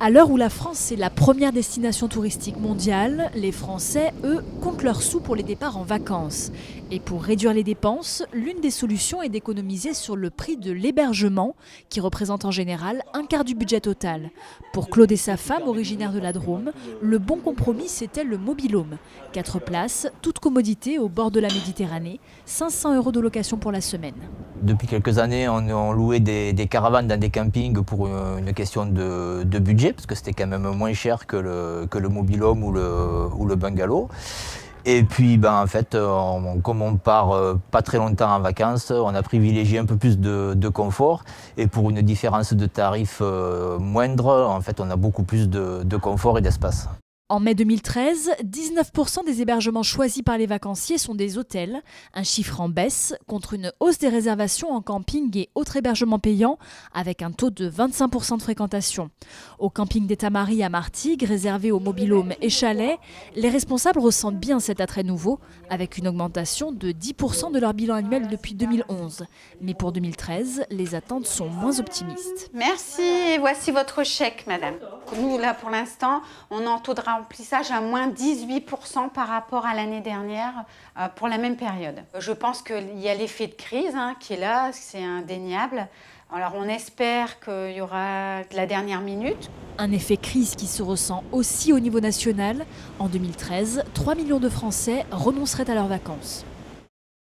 À l'heure où la France est la première destination touristique mondiale, les Français, eux, comptent leurs sous pour les départs en vacances. Et pour réduire les dépenses, l'une des solutions est d'économiser sur le prix de l'hébergement, qui représente en général un quart du budget total. Pour Claude et sa femme, originaires de la Drôme, le bon compromis, c'était le mobil-home. 4 places, toute commodité au bord de la Méditerranée, 500 € de location pour la semaine. Depuis quelques années, on louait des caravanes dans des campings pour une question de budget, parce que c'était quand même moins cher que le mobil-home ou le bungalow. Et puis, en fait, comme on part pas très longtemps en vacances, on a privilégié un peu plus de confort. Et pour une différence de tarif moindre, en fait, on a beaucoup plus de confort et d'espace. En mai 2013, 19% des hébergements choisis par les vacanciers sont des hôtels, un chiffre en baisse contre une hausse des réservations en camping et autres hébergements payants avec un taux de 25% de fréquentation. Au camping des Tamaris à Martigues, réservé aux mobil-homes et chalets, les responsables ressentent bien cet attrait nouveau avec une augmentation de 10% de leur bilan annuel depuis 2011. Mais pour 2013, les attentes sont moins optimistes. Merci, et voici votre chèque, madame. Nous, là, pour l'instant, on est en taux de remplissage à moins 18% par rapport à l'année dernière pour la même période. Je pense qu'il y a l'effet de crise qui est là, c'est indéniable. Alors on espère qu'il y aura de la dernière minute. Un effet crise qui se ressent aussi au niveau national. En 2013, 3 millions de Français renonceraient à leurs vacances.